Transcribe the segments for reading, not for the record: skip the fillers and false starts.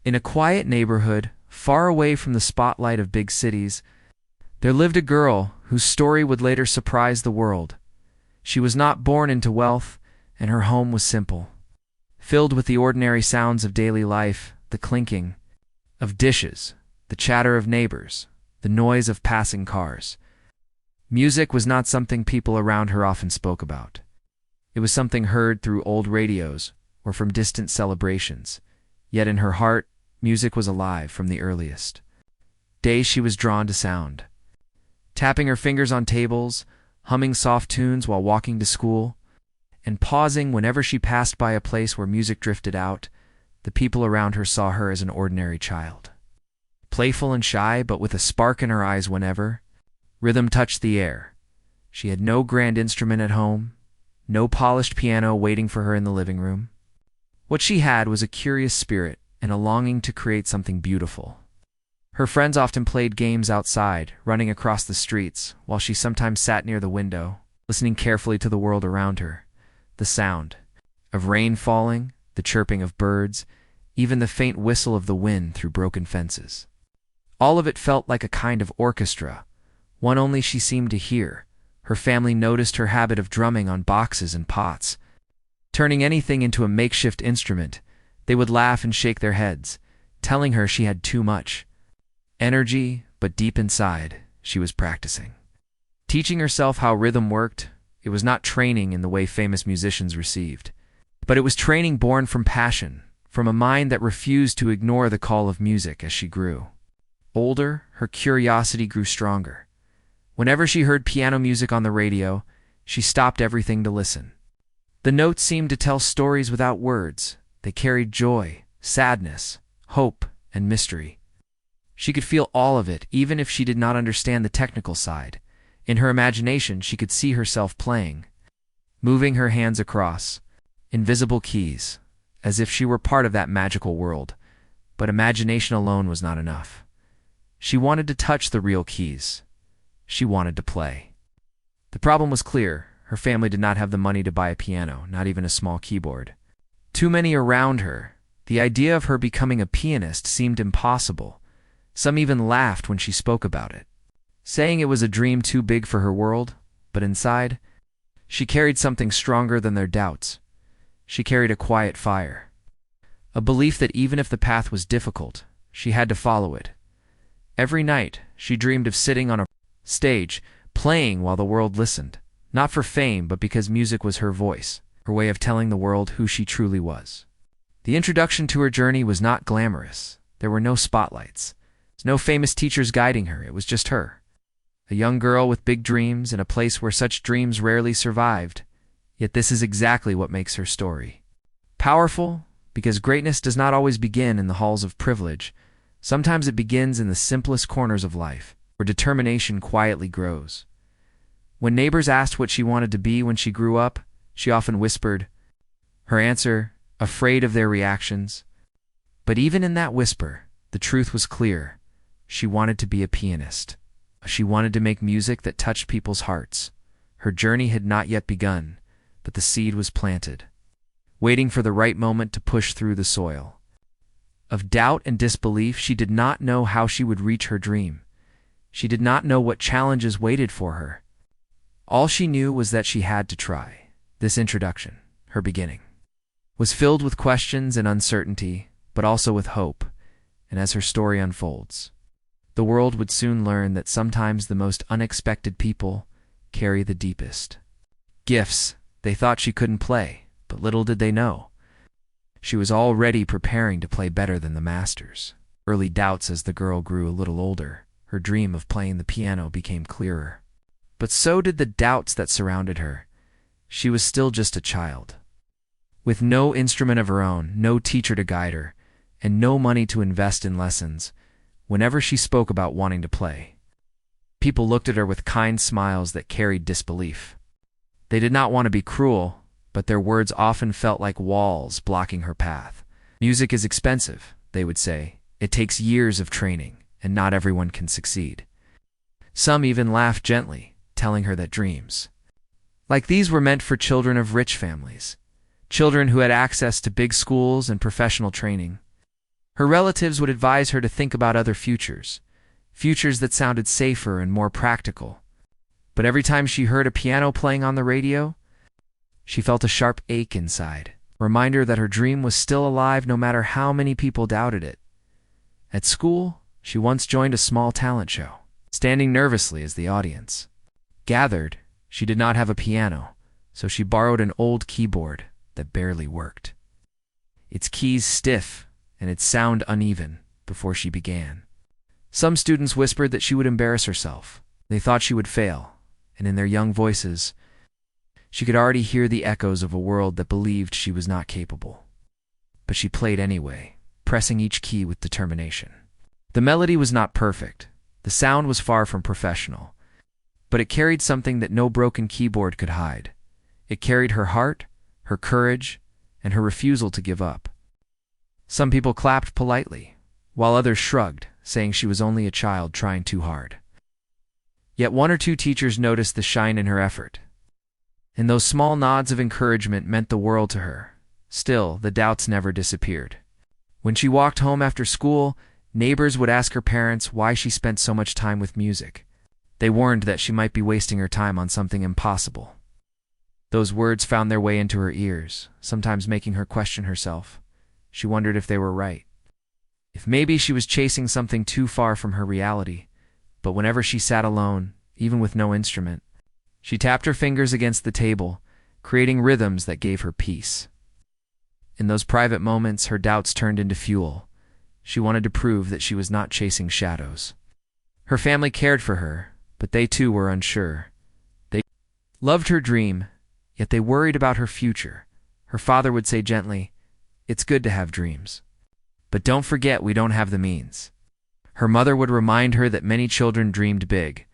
In a quiet neighborhood, far away from the spotlight of big cities, there lived a girl whose story would later surprise the world. She was not born into wealth, and her home was simple, filled with the ordinary sounds of daily life, the clinking of dishes, the chatter of neighbors, the noise of passing cars. Music was not something people around her often spoke about. It was something heard through old radios or from distant celebrations. Yet in her heart, music was alive from the earliest days. She was drawn to sound, tapping her fingers on tables, humming soft tunes while walking to school, and pausing whenever she passed by a place where music drifted out. The people around her saw her as an ordinary child, playful and shy, but with a spark in her eyes whenever rhythm touched the air. She had no grand instrument at home, no polished piano waiting for her in the living room. What she had was a curious spirit and a longing to create something beautiful. Her friends often played games outside, running across the streets, while she sometimes sat near the window, listening carefully to the world around her. The sound of rain falling, the chirping of birds, even the faint whistle of the wind through broken fences. All of it felt like a kind of orchestra, one only she seemed to hear. Her family noticed her habit of drumming on boxes and pots, turning anything into a makeshift instrument. They would laugh and shake their heads, telling her she had too much energy, but deep inside, she was practicing, teaching herself how rhythm worked. It was not training in the way famous musicians received, but it was training born from passion, from a mind that refused to ignore the call of music. As she grew older, her curiosity grew stronger. Whenever she heard piano music on the radio, she stopped everything to listen. The notes seemed to tell stories without words. They carried joy, sadness, hope, and mystery. She could feel all of it, even if she did not understand the technical side. In her imagination, she could see herself playing, moving her hands across invisible keys, as if she were part of that magical world. But imagination alone was not enough. She wanted to touch the real keys. She wanted to play. The problem was clear. Her family did not have the money to buy a piano, not even a small keyboard. Too many around her. The idea of her becoming a pianist seemed impossible. Some even laughed when she spoke about it, saying it was a dream too big for her world. But inside, she carried something stronger than their doubts. She carried a quiet fire, a belief that even if the path was difficult, she had to follow it. Every night, she dreamed of sitting on a stage, playing while the world listened, not for fame, but because music was her voice, her way of telling the world who she truly was. The introduction to her journey was not glamorous. There were no spotlights, no famous teachers guiding her. It was just her, a young girl with big dreams in a place where such dreams rarely survived. Yet this is exactly what makes her story powerful, because greatness does not always begin in the halls of privilege. Sometimes it begins in the simplest corners of life, where determination quietly grows. When neighbors asked what she wanted to be when she grew up, she often whispered her answer, afraid of their reactions. But even in that whisper, the truth was clear. She wanted to be a pianist. She wanted to make music that touched people's hearts. Her journey had not yet begun, but the seed was planted, waiting for the right moment to push through the soil of doubt and disbelief. She did not know how she would reach her dream. She did not know what challenges waited for her. All she knew was that she had to try. This introduction, her beginning, was filled with questions and uncertainty, but also with hope. And as her story unfolds, the world would soon learn that sometimes the most unexpected people carry the deepest gifts. They thought she couldn't play, but little did they know, she was already preparing to play better than the masters. Early doubts. As the girl grew a little older, her dream of playing the piano became clearer. But so did the doubts that surrounded her. She was still just a child, with no instrument of her own, no teacher to guide her, and no money to invest in lessons. Whenever she spoke about wanting to play, people looked at her with kind smiles that carried disbelief. They did not want to be cruel, but their words often felt like walls blocking her path. Music is expensive, they would say. It takes years of training, and not everyone can succeed. Some even laughed gently, telling her that dreams like these were meant for children of rich families, children who had access to big schools and professional training. Her relatives would advise her to think about other futures, futures that sounded safer and more practical. But every time she heard a piano playing on the radio, she felt a sharp ache inside, a reminder that her dream was still alive no matter how many people doubted it. At school, she once joined a small talent show, standing nervously as the audience gathered. She did not have a piano, so she borrowed an old keyboard that barely worked, its keys stiff and its sound uneven before she began. Some students whispered that she would embarrass herself. They thought she would fail, and in their young voices, she could already hear the echoes of a world that believed she was not capable. But she played anyway, pressing each key with determination. The melody was not perfect. The sound was far from professional, but it carried something that no broken keyboard could hide. It carried her heart, her courage, and her refusal to give up. Some people clapped politely, while others shrugged, saying she was only a child trying too hard. Yet one or two teachers noticed the shine in her effort, and those small nods of encouragement meant the world to her. Still, the doubts never disappeared. When she walked home after school, neighbors would ask her parents why she spent so much time with music. They warned that she might be wasting her time on something impossible. Those words found their way into her ears, sometimes making her question herself. She wondered if they were right, if maybe she was chasing something too far from her reality. But whenever she sat alone, even with no instrument, she tapped her fingers against the table, creating rhythms that gave her peace. In those private moments, her doubts turned into fuel. She wanted to prove that she was not chasing shadows. Her family cared for her, but they too were unsure. They loved her dream, yet they worried about her future. Her father would say gently, "It's good to have dreams, but don't forget we don't have the means." Her mother would remind her that many children dreamed big,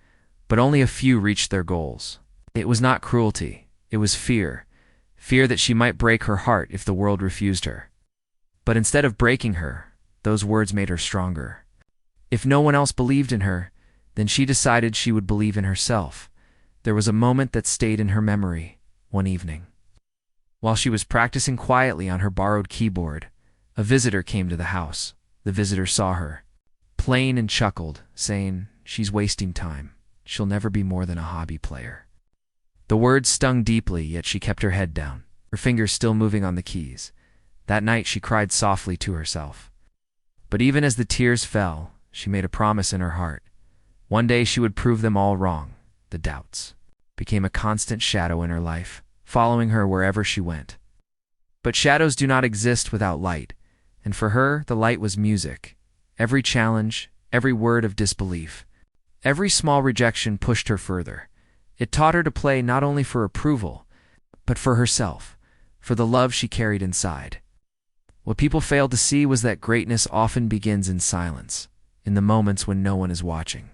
but only a few reached their goals. It was not cruelty, it was fear. Fear that she might break her heart if the world refused her. But instead of breaking her, those words made her stronger. If no one else believed in her, then she decided she would believe in herself. There was a moment that stayed in her memory, one evening. While she was practicing quietly on her borrowed keyboard, a visitor came to the house. The visitor saw her, playing, and chuckled, saying, "She's wasting time. She'll never be more than a hobby player." The words stung deeply, yet she kept her head down, her fingers still moving on the keys. That night she cried softly to herself. But even as the tears fell, she made a promise in her heart. One day she would prove them all wrong. The doubts became a constant shadow in her life, following her wherever she went. But shadows do not exist without light, and for her the light was music. Every challenge, every word of disbelief, every small rejection pushed her further. It taught her to play not only for approval, but for herself, for the love she carried inside. What people failed to see was that greatness often begins in silence, in the moments when no one is watching.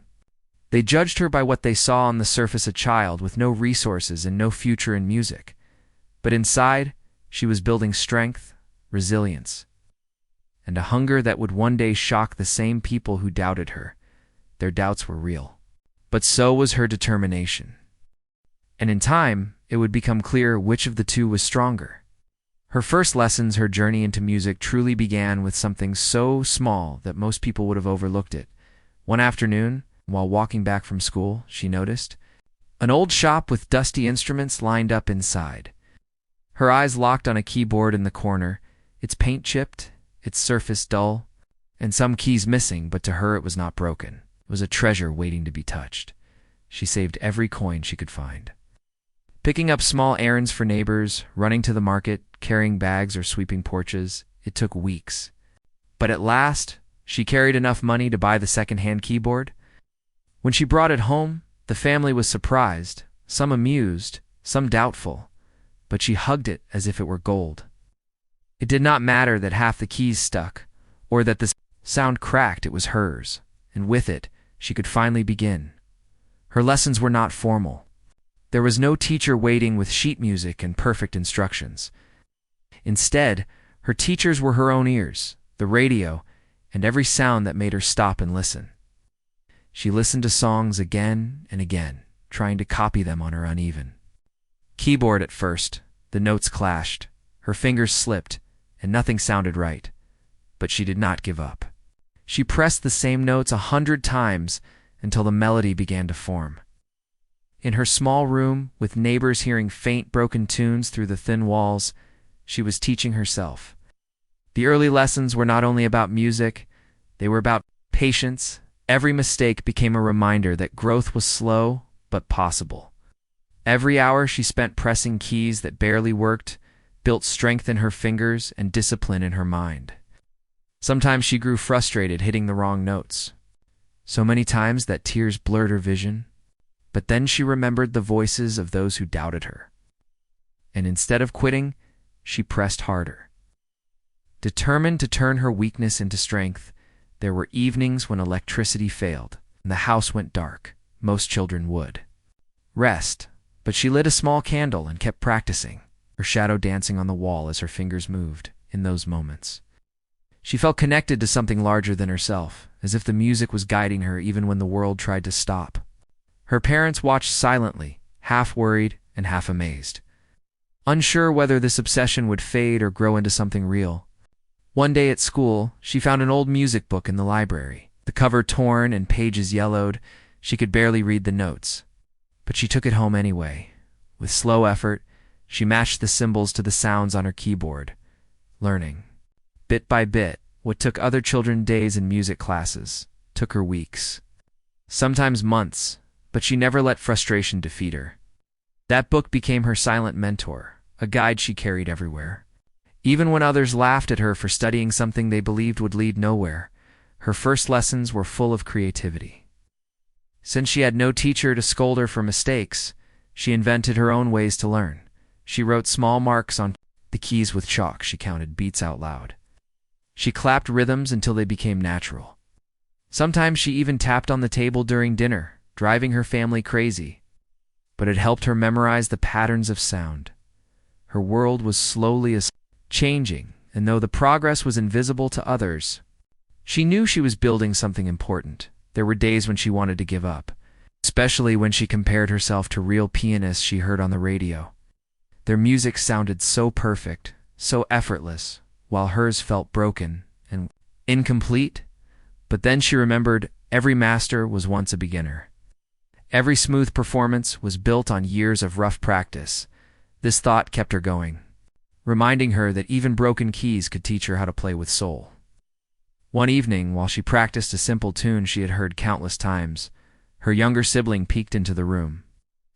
They judged her by what they saw on the surface, a child with no resources and no future in music. But inside, she was building strength, resilience, and a hunger that would one day shock the same people who doubted her. Their doubts were real, but so was her determination. And in time, it would become clear which of the two was stronger. Her first lessons, her journey into music, truly began with something so small that most people would have overlooked it. One afternoon, while walking back from school, she noticed an old shop with dusty instruments lined up inside. Her eyes locked on a keyboard in the corner, its paint chipped, its surface dull, and some keys missing, but to her it was not broken. It was a treasure waiting to be touched. She saved every coin she could find, picking up small errands for neighbors, running to the market, carrying bags, or sweeping porches. It took weeks. But at last, she carried enough money to buy the second-hand keyboard. When she brought it home, the family was surprised, some amused, some doubtful, but she hugged it as if it were gold. It did not matter that half the keys stuck, or that the sound cracked. It was hers, and with it, she could finally begin. Her lessons were not formal. There was no teacher waiting with sheet music and perfect instructions. Instead, her teachers were her own ears, the radio, and every sound that made her stop and listen. She listened to songs again and again, trying to copy them on her uneven keyboard. At first, the notes clashed, her fingers slipped, and nothing sounded right. but she did not give up. She pressed the same notes 100 times until the melody began to form. In her small room, with neighbors hearing faint broken tunes through the thin walls, she was teaching herself. The early lessons were not only about music, they were about patience. Every mistake became a reminder that growth was slow but possible. Every hour she spent pressing keys that barely worked built strength in her fingers and discipline in her mind. Sometimes she grew frustrated hitting the wrong notes, so many times that tears blurred her vision. But then she remembered the voices of those who doubted her. And instead of quitting, she pressed harder. Determined to turn her weakness into strength, there were evenings when electricity failed and the house went dark. Most children would rest, but she lit a small candle and kept practicing, her shadow dancing on the wall as her fingers moved. In those moments, she felt connected to something larger than herself, as if the music was guiding her even when the world tried to stop. Her parents watched silently, half worried and half amazed, unsure whether this obsession would fade or grow into something real. One day at school, she found an old music book in the library. The cover torn and pages yellowed, she could barely read the notes. But she took it home anyway. With slow effort, she matched the symbols to the sounds on her keyboard, learning. Bit by bit, what took other children days in music classes took her weeks, sometimes months, but she never let frustration defeat her. That book became her silent mentor, a guide she carried everywhere. Even when others laughed at her for studying something they believed would lead nowhere, her first lessons were full of creativity. Since she had no teacher to scold her for mistakes, she invented her own ways to learn. She wrote small marks on the keys with chalk. She counted beats out loud. She clapped rhythms until they became natural. Sometimes she even tapped on the table during dinner, driving her family crazy. But it helped her memorize the patterns of sound. Her world was slowly changing, and though the progress was invisible to others, she knew she was building something important. There were days when she wanted to give up, especially when she compared herself to real pianists she heard on the radio. Their music sounded so perfect, so effortless, while hers felt broken and incomplete. But then she remembered every master was once a beginner. Every smooth performance was built on years of rough practice. This thought kept her going, reminding her that even broken keys could teach her how to play with soul. One evening, while she practiced a simple tune she had heard countless times, her younger sibling peeked into the room.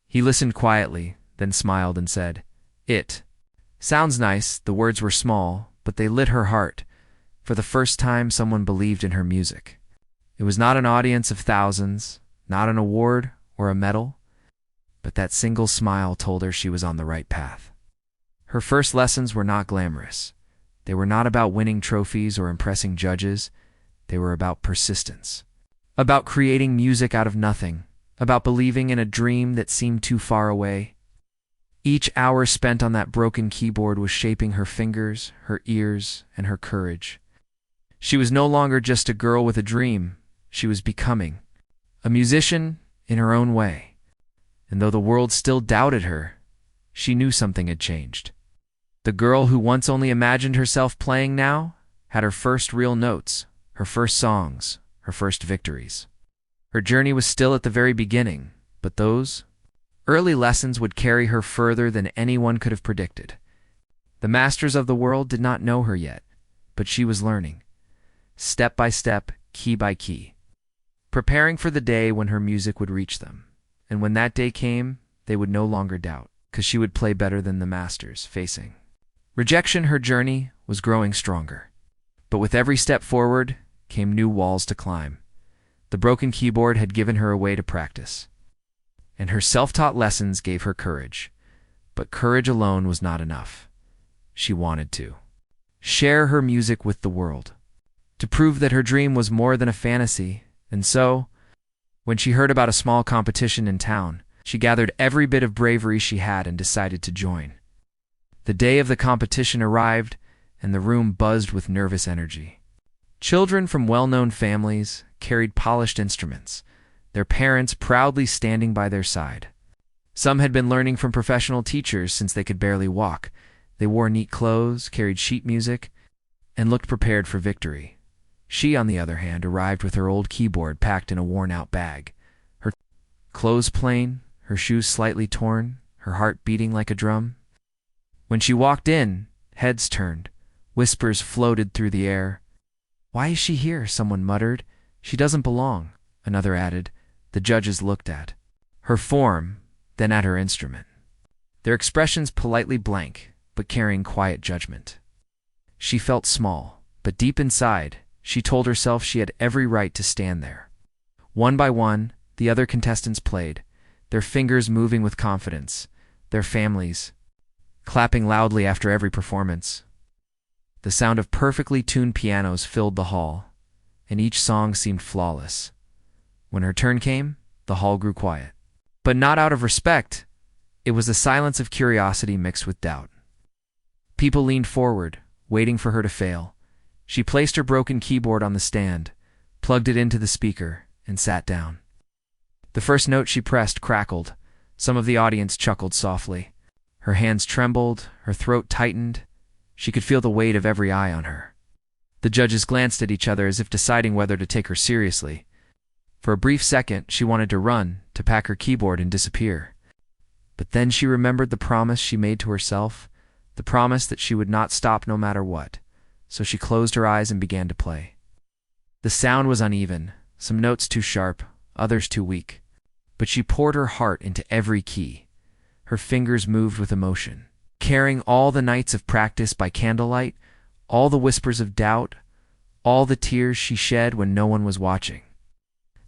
He listened quietly, then smiled and said, "It sounds nice." The words were small, but they lit her heart. For the first time, someone believed in her music. It was not an audience of thousands, not an award or a medal, but that single smile told her she was on the right path. Her first lessons were not glamorous. They were not about winning trophies or impressing judges. They were about persistence, about creating music out of nothing, about believing in a dream that seemed too far away. Each hour spent on that broken keyboard was shaping her fingers, her ears, and her courage. She was no longer just a girl with a dream. She was becoming a musician in her own way. And though the world still doubted her, she knew something had changed. The girl who once only imagined herself playing now had her first real notes, her first songs, her first victories. Her journey was still at the very beginning, but those early lessons would carry her further than anyone could have predicted. The masters of the world did not know her yet, but she was learning, step by step, key by key, preparing for the day when her music would reach them. And when that day came, they would no longer doubt, because she would play better than the masters facing rejection. Her journey was growing stronger, but with every step forward came new walls to climb. The broken keyboard had given her a way to practice, and her self-taught lessons gave her courage. But courage alone was not enough. She wanted to share her music with the world, to prove that her dream was more than a fantasy. And so, when she heard about a small competition in town, she gathered every bit of bravery she had and decided to join. The day of the competition arrived, and the room buzzed with nervous energy. Children from well-known families carried polished instruments, their parents proudly standing by their side. Some had been learning from professional teachers since they could barely walk. They wore neat clothes, carried sheet music, and looked prepared for victory. She, on the other hand, arrived with her old keyboard packed in a worn-out bag, her clothes plain, her shoes slightly torn, her heart beating like a drum. When she walked in, heads turned, whispers floated through the air. "Why is she here?" someone muttered. "She doesn't belong," another added. The judges looked at her form, then at her instrument, their expressions politely blank, but carrying quiet judgment. She felt small, but deep inside, she told herself she had every right to stand there. One by one, the other contestants played, their fingers moving with confidence, their families clapping loudly after every performance. The sound of perfectly tuned pianos filled the hall, and each song seemed flawless. When her turn came, the hall grew quiet. But not out of respect. It was a silence of curiosity mixed with doubt. People leaned forward, waiting for her to fail. She placed her broken keyboard on the stand, plugged it into the speaker, and sat down. The first note she pressed crackled. Some of the audience chuckled softly. Her hands trembled, her throat tightened. She could feel the weight of every eye on her. The judges glanced at each other as if deciding whether to take her seriously. For a brief second, she wanted to run, to pack her keyboard and disappear. But then she remembered the promise she made to herself, the promise that she would not stop no matter what. So she closed her eyes and began to play. The sound was uneven, some notes too sharp, others too weak. But she poured her heart into every key. Her fingers moved with emotion, carrying all the nights of practice by candlelight, all the whispers of doubt, all the tears she shed when no one was watching.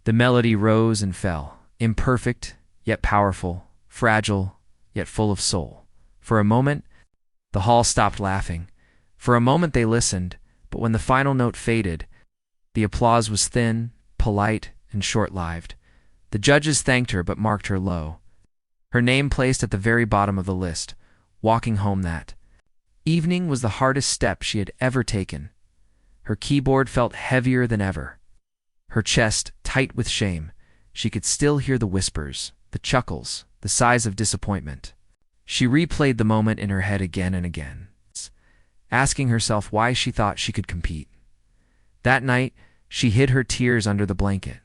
The melody rose and fell, imperfect, yet powerful, fragile, yet full of soul. For a moment, the hall stopped laughing. For a moment they listened, but when the final note faded, the applause was thin, polite, and short-lived. The judges thanked her but marked her low. Her name placed at the very bottom of the list. Walking home that evening was the hardest step she had ever taken. Her keyboard felt heavier than ever, her chest tight with shame. She could still hear the whispers, the chuckles, the sighs of disappointment. She replayed the moment in her head again and again, asking herself why she thought she could compete. That night, she hid her tears under the blanket.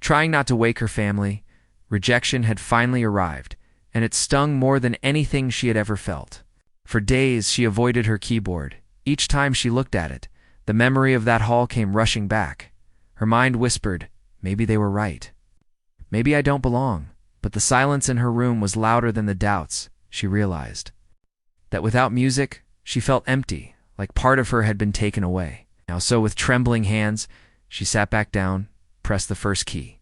Trying not to wake her family, rejection had finally arrived, and it stung more than anything she had ever felt. For days, she avoided her keyboard. Each time she looked at it, the memory of that hall came rushing back. Her mind whispered, maybe they were right. Maybe I don't belong. But the silence in her room was louder than the doubts. She realized that without music, she felt empty, like part of her had been taken away. So with trembling hands, she sat back down, pressed the first key,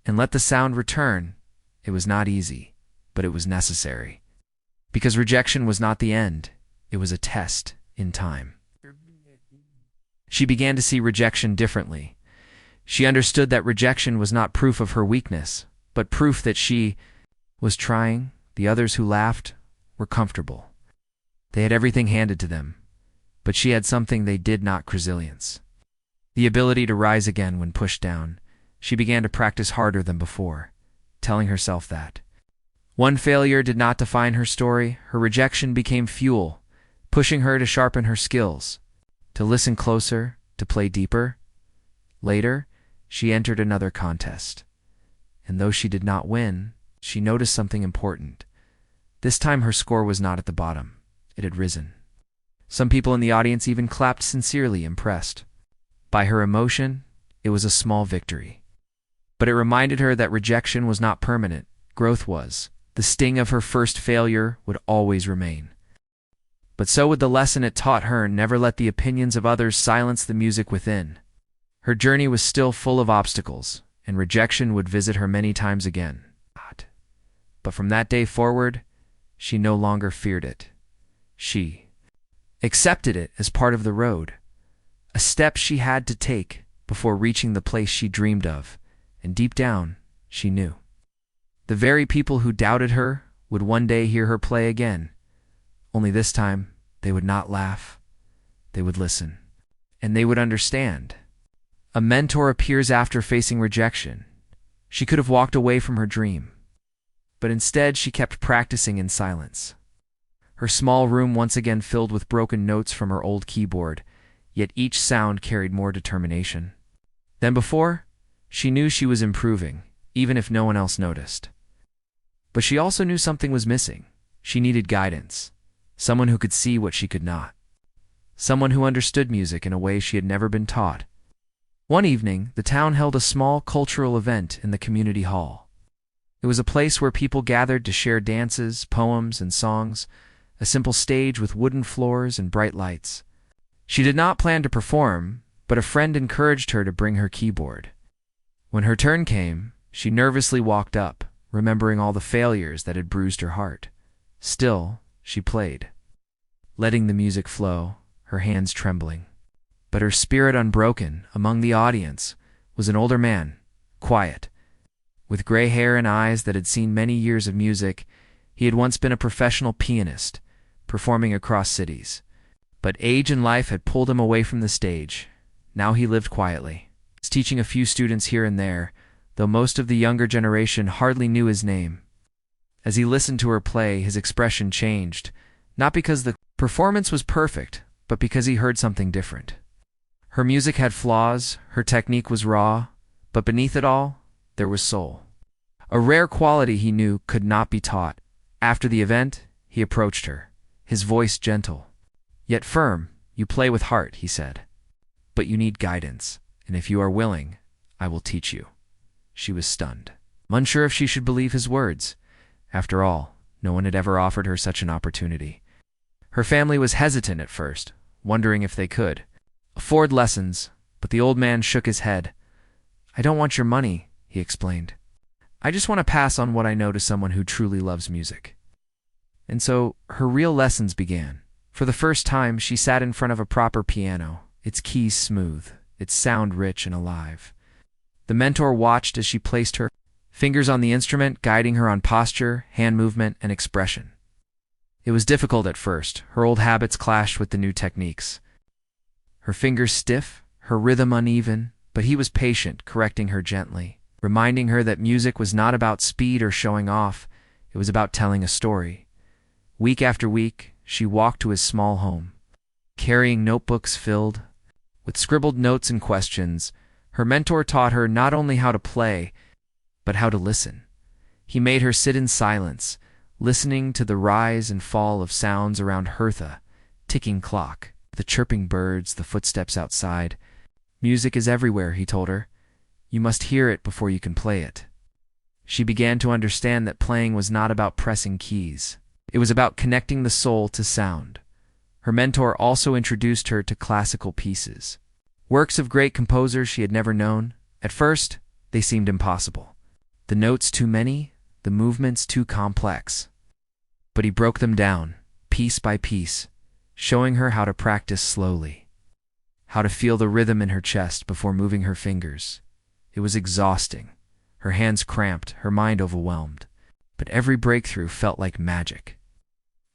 and let the sound return. It was not easy, but it was necessary. Because rejection was not the end, it was a test in time. She began to see rejection differently. She understood that rejection was not proof of her weakness, but proof that she was trying. The others who laughed were comfortable. They had everything handed to them, but she had something they did not: resilience. The ability to rise again when pushed down. She began to practice harder than before, telling herself that one failure did not define her story. Her rejection became fuel, pushing her to sharpen her skills, to listen closer, to play deeper. Later, she entered another contest. And though she did not win, she noticed something important. This time her score was not at the bottom. It had risen. Some people in the audience even clapped sincerely, impressed by her emotion. It was a small victory. But it reminded her that rejection was not permanent. Growth was. The sting of her first failure would always remain. But so would the lesson it taught her: never let the opinions of others silence the music within. Her journey was still full of obstacles, and rejection would visit her many times again. But from that day forward, she no longer feared it. She accepted it as part of the road, a step she had to take before reaching the place she dreamed of, and deep down, she knew. The very people who doubted her would one day hear her play again, only this time they would not laugh, they would listen, and they would understand. A mentor appears after facing rejection. She could have walked away from her dream, but instead she kept practicing in silence. Her small room once again filled with broken notes from her old keyboard, yet each sound carried more determination than before. She knew she was improving, even if no one else noticed. But she also knew something was missing. She needed guidance, someone who could see what she could not, someone who understood music in a way she had never been taught. One evening, the town held a small cultural event in the community hall. It was a place where people gathered to share dances, poems, and songs, a simple stage with wooden floors and bright lights. She did not plan to perform, but a friend encouraged her to bring her keyboard. When her turn came, she nervously walked up, remembering all the failures that had bruised her heart. Still, she played, letting the music flow, her hands trembling. But her spirit unbroken. Among the audience was an older man, quiet, with gray hair and eyes that had seen many years of music. He had once been a professional pianist, performing across cities. But age and life had pulled him away from the stage. Now he lived quietly, teaching a few students here and there, though most of the younger generation hardly knew his name. As he listened to her play, his expression changed, not because the performance was perfect, but because he heard something different. Her music had flaws, her technique was raw, but beneath it all, there was soul. A rare quality he knew could not be taught. After the event, he approached her, his voice gentle, yet firm. "You play with heart," he said, "but you need guidance, and if you are willing, I will teach you." She was stunned, unsure if she should believe his words. After all, no one had ever offered her such an opportunity. Her family was hesitant at first, wondering if they could afford lessons, but the old man shook his head. "I don't want your money," he explained. "I just want to pass on what I know to someone who truly loves music." And so her real lessons began. For the first time, she sat in front of a proper piano, its keys smooth, its sound rich and alive. The mentor watched as she placed her fingers on the instrument, guiding her on posture, hand movement, and expression. It was difficult at first. Her old habits clashed with the new techniques. Her fingers stiff, her rhythm uneven, but he was patient, correcting her gently, reminding her that music was not about speed or showing off. It was about telling a story. Week after week, she walked to his small home, carrying notebooks filled with scribbled notes and questions. Her mentor taught her not only how to play, but how to listen. He made her sit in silence, listening to the rise and fall of sounds around Hertha, ticking clock, the chirping birds, the footsteps outside. "Music is everywhere," he told her. "You must hear it before you can play it." She began to understand that playing was not about pressing keys. It was about connecting the soul to sound. Her mentor also introduced her to classical pieces, works of great composers she had never known. At first, they seemed impossible. The notes too many, the movements too complex. But he broke them down, piece by piece, showing her how to practice slowly, how to feel the rhythm in her chest before moving her fingers. It was exhausting. Her hands cramped, her mind overwhelmed. But every breakthrough felt like magic.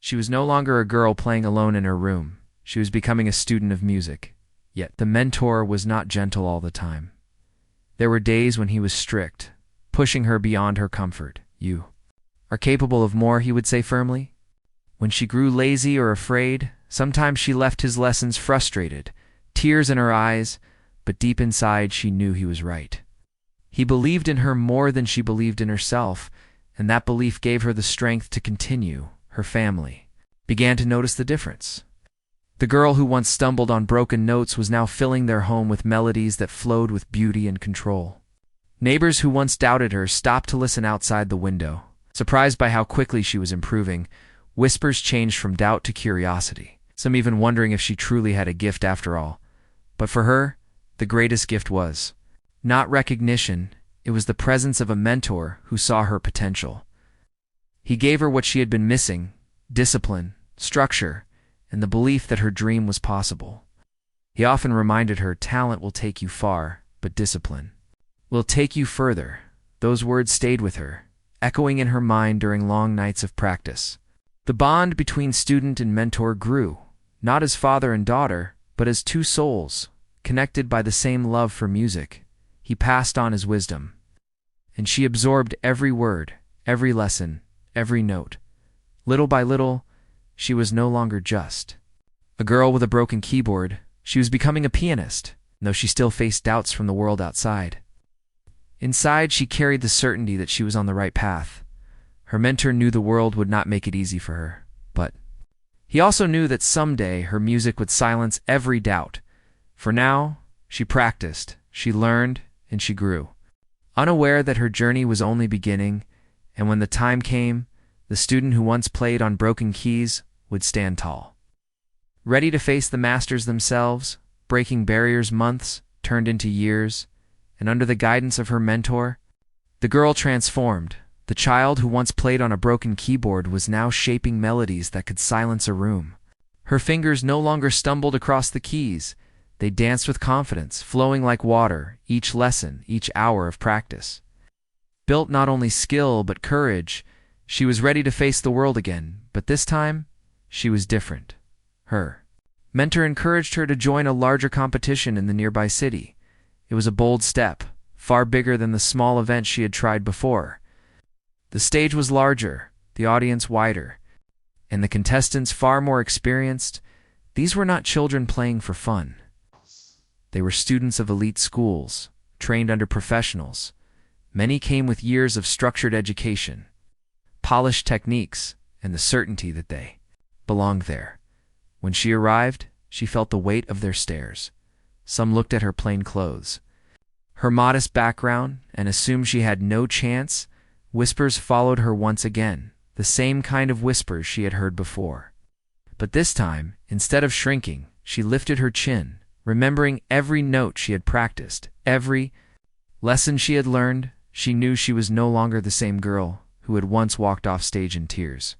She was no longer a girl playing alone in her room. She was becoming a student of music. Yet the mentor was not gentle all the time. There were days when he was strict, pushing her beyond her comfort. "You are capable of more," he would say firmly. When she grew lazy or afraid, sometimes she left his lessons frustrated, tears in her eyes, but deep inside she knew he was right. He believed in her more than she believed in herself, and that belief gave her the strength to continue. Her family began to notice the difference. The girl who once stumbled on broken notes was now filling their home with melodies that flowed with beauty and control. Neighbors who once doubted her stopped to listen outside the window. Surprised by how quickly she was improving, whispers changed from doubt to curiosity, some even wondering if she truly had a gift after all. But for her, the greatest gift was not recognition, it was the presence of a mentor who saw her potential. He gave her what she had been missing: discipline, structure, and the belief that her dream was possible. He often reminded her, "Talent will take you far, but discipline will take you further." Those words stayed with her, echoing in her mind during long nights of practice. The bond between student and mentor grew, not as father and daughter, but as two souls, connected by the same love for music. He passed on his wisdom, and she absorbed every word, every lesson, every note. Little by little, she was no longer just a girl with a broken keyboard. She was becoming a pianist, though she still faced doubts from the world outside. Inside, she carried the certainty that she was on the right path. Her mentor knew the world would not make it easy for her, but he also knew that someday her music would silence every doubt. For now, she practiced, she learned, and she grew, unaware that her journey was only beginning, and when the time came, the student who once played on broken keys would stand tall. Ready to face the masters themselves, breaking barriers months turned into years, and under the guidance of her mentor, the girl transformed. The child who once played on a broken keyboard was now shaping melodies that could silence a room. Her fingers no longer stumbled across the keys. They danced with confidence, flowing like water, each lesson, each hour of practice. Built not only skill but courage, she was ready to face the world again, but this time, she was different. Her mentor encouraged her to join a larger competition in the nearby city. It was a bold step, far bigger than the small event she had tried before. The stage was larger, the audience wider, and the contestants far more experienced. These were not children playing for fun. They were students of elite schools, trained under professionals. Many came with years of structured education, polished techniques, and the certainty that they belonged there. When she arrived, she felt the weight of their stares. Some looked at her plain clothes, her modest background, and assumed she had no chance. Whispers followed her once again, the same kind of whispers she had heard before. But this time, instead of shrinking, she lifted her chin, remembering every note she had practiced, every lesson she had learned. She knew she was no longer the same girl who had once walked off stage in tears.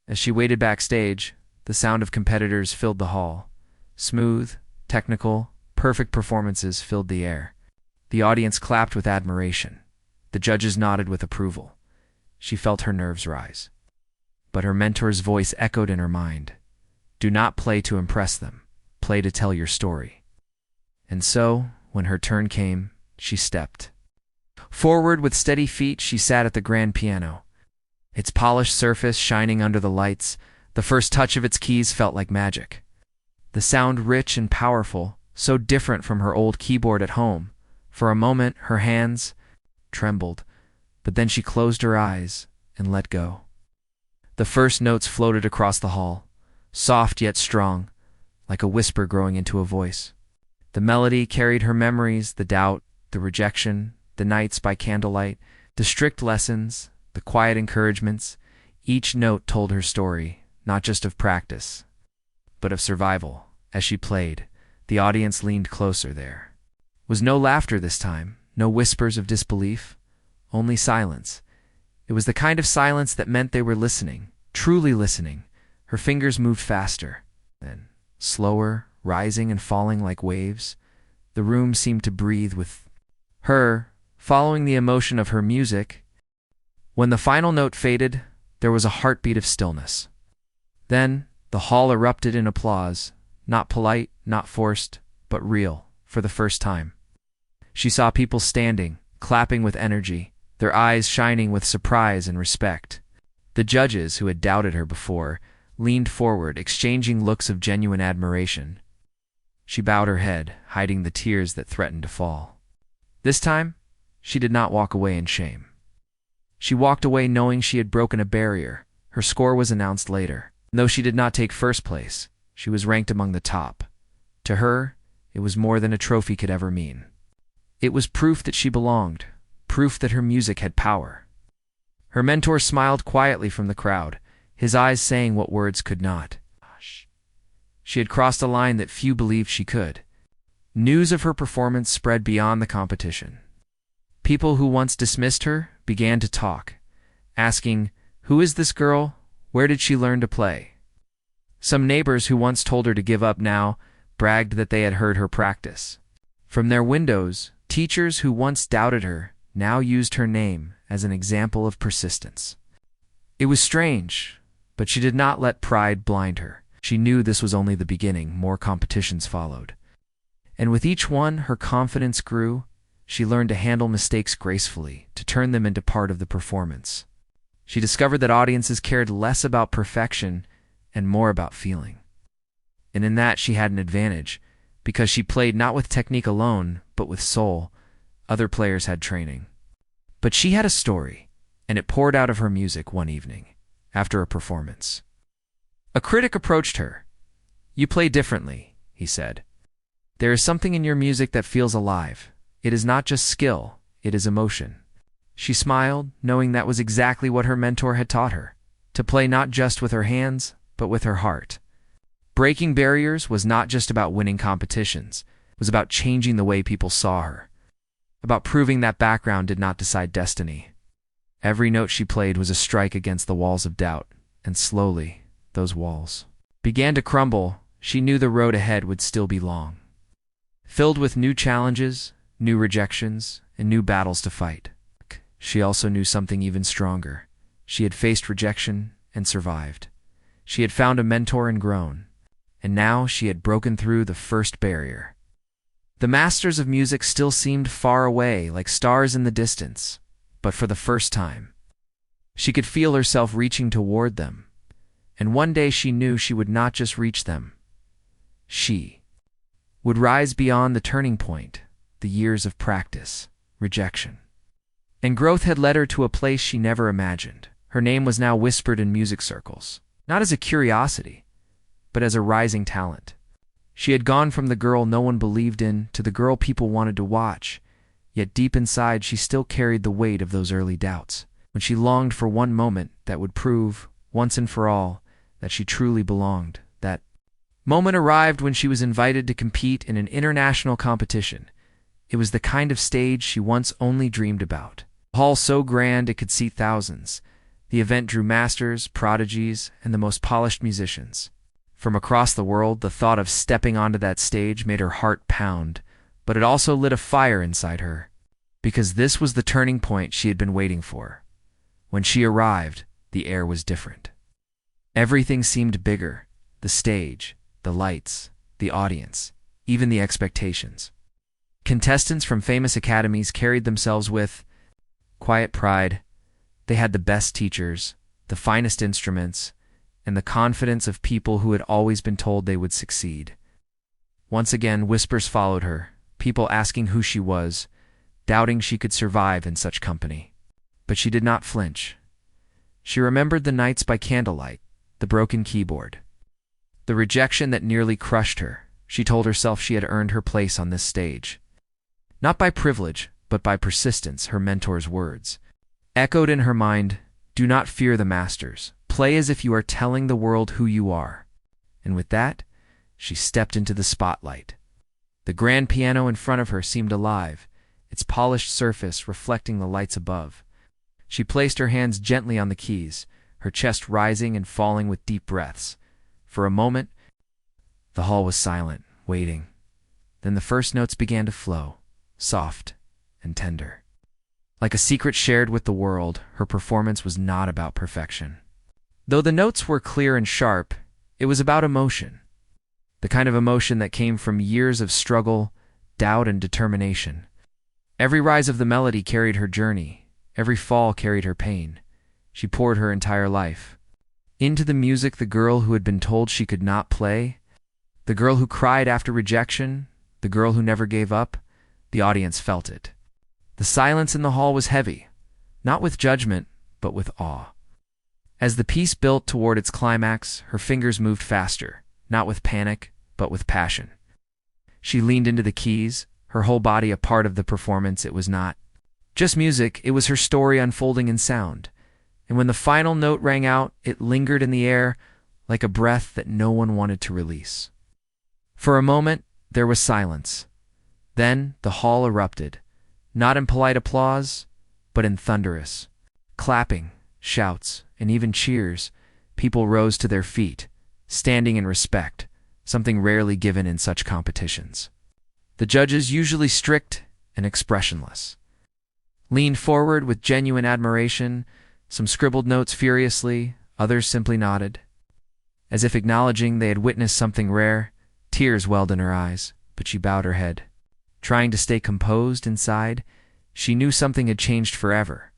As she waited backstage, the sound of competitors filled the hall. Smooth, technical, perfect performances filled the air. The audience clapped with admiration. The judges nodded with approval. She felt her nerves rise. But her mentor's voice echoed in her mind. Do not play to impress them. Play to tell your story. And so, when her turn came, she stepped forward with steady feet. She sat at the grand piano, its polished surface shining under the lights. The first touch of its keys felt like magic. The sound rich and powerful, so different from her old keyboard at home. For a moment, her hands trembled, but then she closed her eyes and let go. The first notes floated across the hall, soft yet strong, like a whisper growing into a voice. The melody carried her memories, the doubt, the rejection, the nights by candlelight, the strict lessons, the quiet encouragements. Each note told her story, not just of practice, but of survival. As she played, the audience leaned closer. There was no laughter this time, no whispers of disbelief, only silence. It was the kind of silence that meant they were listening, truly listening. Her fingers moved faster, then slower, rising and falling like waves. The room seemed to breathe with her, following the emotion of her music. When the final note faded, there was a heartbeat of stillness. Then the hall erupted in applause, not polite, not forced, but real, for the first time. She saw people standing, clapping with energy, their eyes shining with surprise and respect. The judges, who had doubted her before, leaned forward, exchanging looks of genuine admiration. She bowed her head, hiding the tears that threatened to fall. This time, she did not walk away in shame. She walked away knowing she had broken a barrier. Her score was announced later. Though she did not take first place, she was ranked among the top. To her, it was more than a trophy could ever mean. It was proof that she belonged, proof that her music had power. Her mentor smiled quietly from the crowd, his eyes saying what words could not. She had crossed a line that few believed she could. News of her performance spread beyond the competition. People who once dismissed her began to talk, asking, "Who is this girl? Where did she learn to play?" Some neighbors who once told her to give up now bragged that they had heard her practice. From their windows, teachers who once doubted her now used her name as an example of persistence. It was strange, but she did not let pride blind her. She knew this was only the beginning. More competitions followed. And with each one, her confidence grew. She learned to handle mistakes gracefully, to turn them into part of the performance. She discovered that audiences cared less about perfection and more about feeling. And in that she had an advantage. because she played not with technique alone, but with soul. Other players had training. But she had a story, and it poured out of her music one evening, after a performance. A critic approached her. "You play differently," he said. "There is something in your music that feels alive. It is not just skill, it is emotion." She smiled, knowing that was exactly what her mentor had taught her, to play not just with her hands, but with her heart. Breaking barriers was not just about winning competitions, it was about changing the way people saw her, about proving that background did not decide destiny. Every note she played was a strike against the walls of doubt, and slowly, those walls began to crumble. She knew the road ahead would still be long, filled with new challenges, new rejections, and new battles to fight. She also knew something even stronger. She had faced rejection and survived. She had found a mentor and grown, and now she had broken through the first barrier. The masters of music still seemed far away, like stars in the distance, but for the first time, she could feel herself reaching toward them, and one day she knew she would not just reach them. She would rise beyond the turning point, the years of practice, rejection, and growth had led her to a place she never imagined. Her name was now whispered in music circles, not as a curiosity, but as a rising talent. She had gone from the girl no one believed in to the girl people wanted to watch, yet deep inside she still carried the weight of those early doubts, when she longed for one moment that would prove, once and for all, that she truly belonged. That moment arrived when she was invited to compete in an international competition. It was the kind of stage she once only dreamed about. A hall so grand it could seat thousands. The event drew masters, prodigies, and the most polished musicians. From across the world, the thought of stepping onto that stage made her heart pound, but it also lit a fire inside her, because this was the turning point she had been waiting for. When she arrived, the air was different. Everything seemed bigger: the stage, the lights, the audience, even the expectations. Contestants from famous academies carried themselves with quiet pride. They had the best teachers, the finest instruments, and the confidence of people who had always been told they would succeed. Once again, whispers followed her, people asking who she was, doubting she could survive in such company. But she did not flinch. She remembered the nights by candlelight, the broken keyboard, the rejection that nearly crushed her. She told herself she had earned her place on this stage. Not by privilege, but by persistence. Her mentor's words echoed in her mind: "Do not fear the masters. Play as if you are telling the world who you are." And with that, she stepped into the spotlight. The grand piano in front of her seemed alive, its polished surface reflecting the lights above. She placed her hands gently on the keys, her chest rising and falling with deep breaths. For a moment, the hall was silent, waiting. Then the first notes began to flow, soft and tender. Like a secret shared with the world, her performance was not about perfection. Though the notes were clear and sharp, it was about emotion. The kind of emotion that came from years of struggle, doubt, and determination. Every rise of the melody carried her journey. Every fall carried her pain. She poured her entire life into the music. The girl who had been told she could not play, the girl who cried after rejection, the girl who never gave up. The audience felt it. The silence in the hall was heavy, not with judgment, but with awe. As the piece built toward its climax, her fingers moved faster, not with panic, but with passion. She leaned into the keys, her whole body a part of the performance. It was not just music, it was her story unfolding in sound. And when the final note rang out, it lingered in the air like a breath that no one wanted to release. For a moment, there was silence. Then the hall erupted, not in polite applause, but in thunderous clapping, shouts, and even cheers. People rose to their feet, standing in respect, something rarely given in such competitions. The judges, usually strict and expressionless, leaned forward with genuine admiration. Some scribbled notes furiously, others simply nodded, as if acknowledging they had witnessed something rare. Tears welled in her eyes, but she bowed her head, trying to stay composed. Inside, she knew something had changed forever.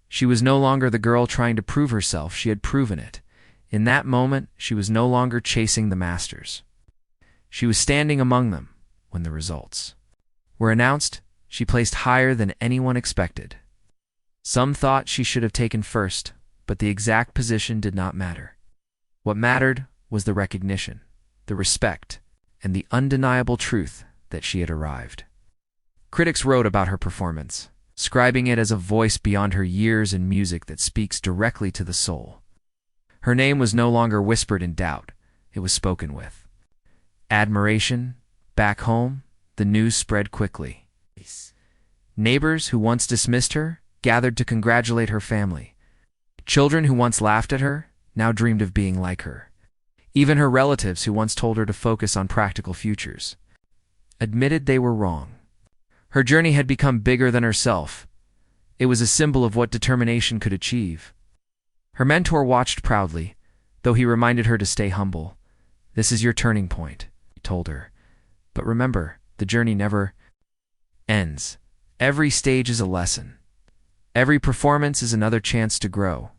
She was no longer the girl trying to prove herself. She had proven it. In that moment, she was no longer chasing the masters. She was standing among them when the results were announced. She placed higher than anyone expected. Some thought she should have taken first, but the exact position did not matter. What mattered was the recognition, the respect, and the undeniable truth that she had arrived. Critics wrote about her performance, describing it as a voice beyond her years in music that speaks directly to the soul. Her name was no longer whispered in doubt, it was spoken with admiration. Back home, the news spread quickly. Neighbors who once dismissed her gathered to congratulate her family. Children who once laughed at her now dreamed of being like her. Even her relatives who once told her to focus on practical futures admitted they were wrong. Her journey had become bigger than herself. It was a symbol of what determination could achieve. Her mentor watched proudly, though he reminded her to stay humble. "This is your turning point," he told her. "But remember, the journey never ends. Every stage is a lesson. Every performance is another chance to grow."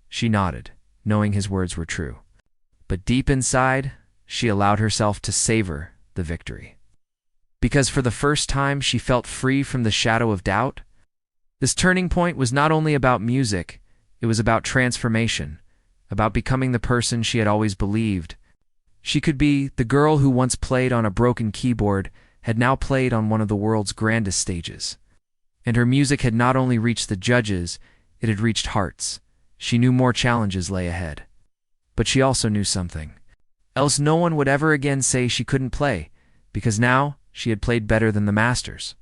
She nodded, knowing his words were true. But deep inside, she allowed herself to savor the victory. Because for the first time, she felt free from the shadow of doubt. This turning point was not only about music, it was about transformation, about becoming the person she had always believed she could be. The girl who once played on a broken keyboard had now played on one of the world's grandest stages. And her music had not only reached the judges, it had reached hearts. She knew more challenges lay ahead. But she also knew something else: no one would ever again say she couldn't play, because now she had played better than the masters.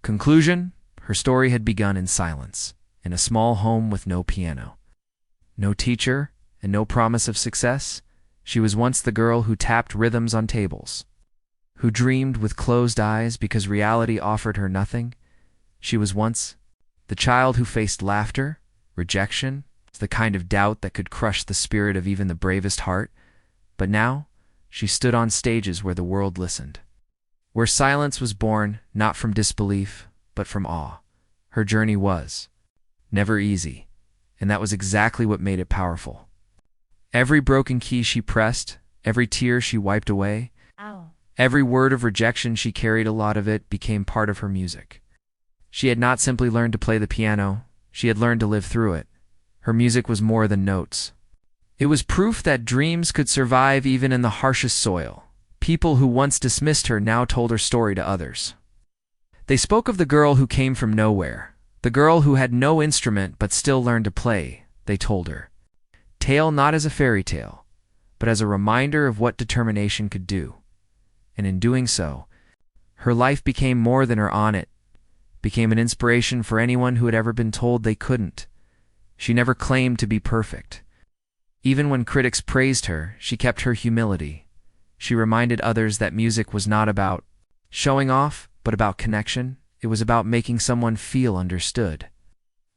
Conclusion: her story had begun in silence, in a small home with no piano, no teacher, and no promise of success. She was once the girl who tapped rhythms on tables, who dreamed with closed eyes because reality offered her nothing. She was once the child who faced laughter, rejection, the kind of doubt that could crush the spirit of even the bravest heart. But now, she stood on stages where the world listened, where silence was born not from disbelief, but from awe. Her journey was never easy, and that was exactly what made it powerful. Every broken key she pressed, every tear she wiped away, every word of rejection she carried, a lot of it became part of her music. She had not simply learned to play the piano, she had learned to live through it. Her music was more than notes. It was proof that dreams could survive even in the harshest soil. People who once dismissed her now told her story to others. They spoke of the girl who came from nowhere, the girl who had no instrument but still learned to play. They told her tale not as a fairy tale, but as a reminder of what determination could do. And in doing so, her life became more than her on it, became an inspiration for anyone who had ever been told they couldn't. She never claimed to be perfect. Even when critics praised her, she kept her humility. She reminded others that music was not about showing off, but about connection. It was about making someone feel understood,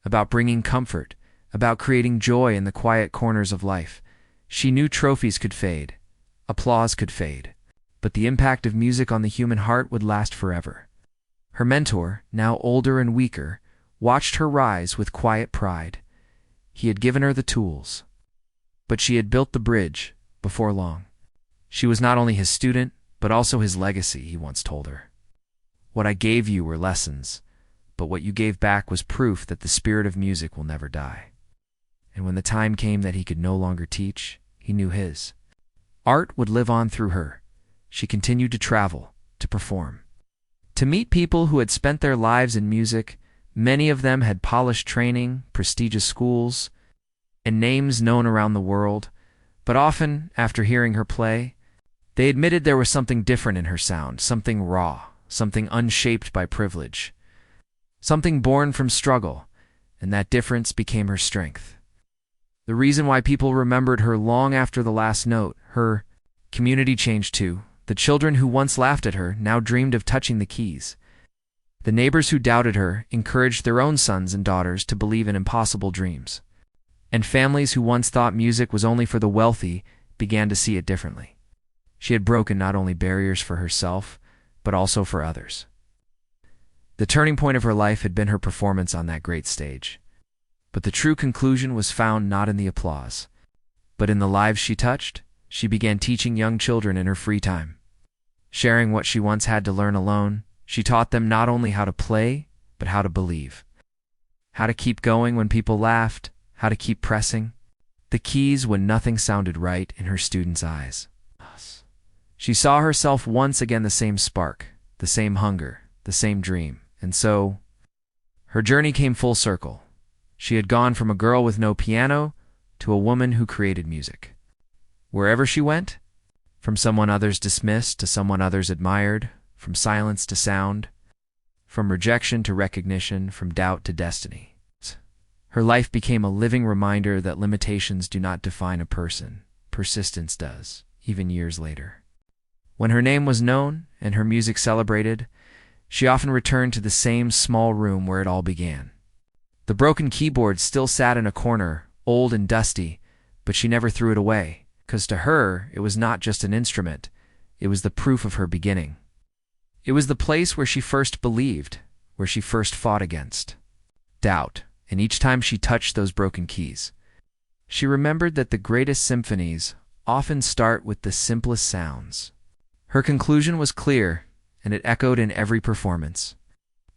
about bringing comfort, about creating joy in the quiet corners of life. She knew trophies could fade, applause could fade, but the impact of music on the human heart would last forever. Her mentor, now older and weaker, watched her rise with quiet pride. He had given her the tools, but she had built the bridge before long. She was not only his student, but also his legacy, he once told her. "What I gave you were lessons, but what you gave back was proof that the spirit of music will never die." And when the time came that he could no longer teach, he knew his art would live on through her. She continued to travel, to perform, to meet people who had spent their lives in music. Many of them had polished training, prestigious schools, and names known around the world. But often, after hearing her play, they admitted there was something different in her sound, something raw, something unshaped by privilege, something born from struggle, and that difference became her strength. The reason why people remembered her long after the last note. Her community changed too. The children who once laughed at her now dreamed of touching the keys. The neighbors who doubted her encouraged their own sons and daughters to believe in impossible dreams. And families who once thought music was only for the wealthy began to see it differently. She had broken not only barriers for herself, but also for others. The turning point of her life had been her performance on that great stage. But the true conclusion was found not in the applause, but in the lives she touched. She began teaching young children in her free time. Sharing what she once had to learn alone, she taught them not only how to play, but how to believe. How to keep going when people laughed, how to keep pressing the keys when nothing sounded right in her students' eyes. She saw herself once again the same spark, the same hunger, the same dream, and so her journey came full circle. She had gone from a girl with no piano to a woman who created music. Wherever she went, from someone others dismissed to someone others admired, from silence to sound, from rejection to recognition, from doubt to destiny. Her life became a living reminder that limitations do not define a person. Persistence does, even years later. When her name was known and her music celebrated, she often returned to the same small room where it all began. The broken keyboard still sat in a corner, old and dusty, but she never threw it away, because to her it was not just an instrument, it was the proof of her beginning. It was the place where she first believed, where she first fought against doubt. And each time she touched those broken keys, she remembered that the greatest symphonies often start with the simplest sounds. Her conclusion was clear, and it echoed in every performance.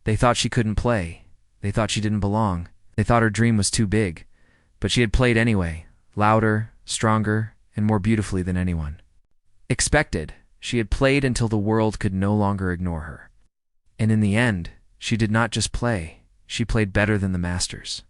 They thought she couldn't play. They thought she didn't belong. They thought her dream was too big. But she had played anyway, louder, stronger, and more beautifully than anyone expected. She had played until the world could no longer ignore her. And in the end, she did not just play. She played better than the masters.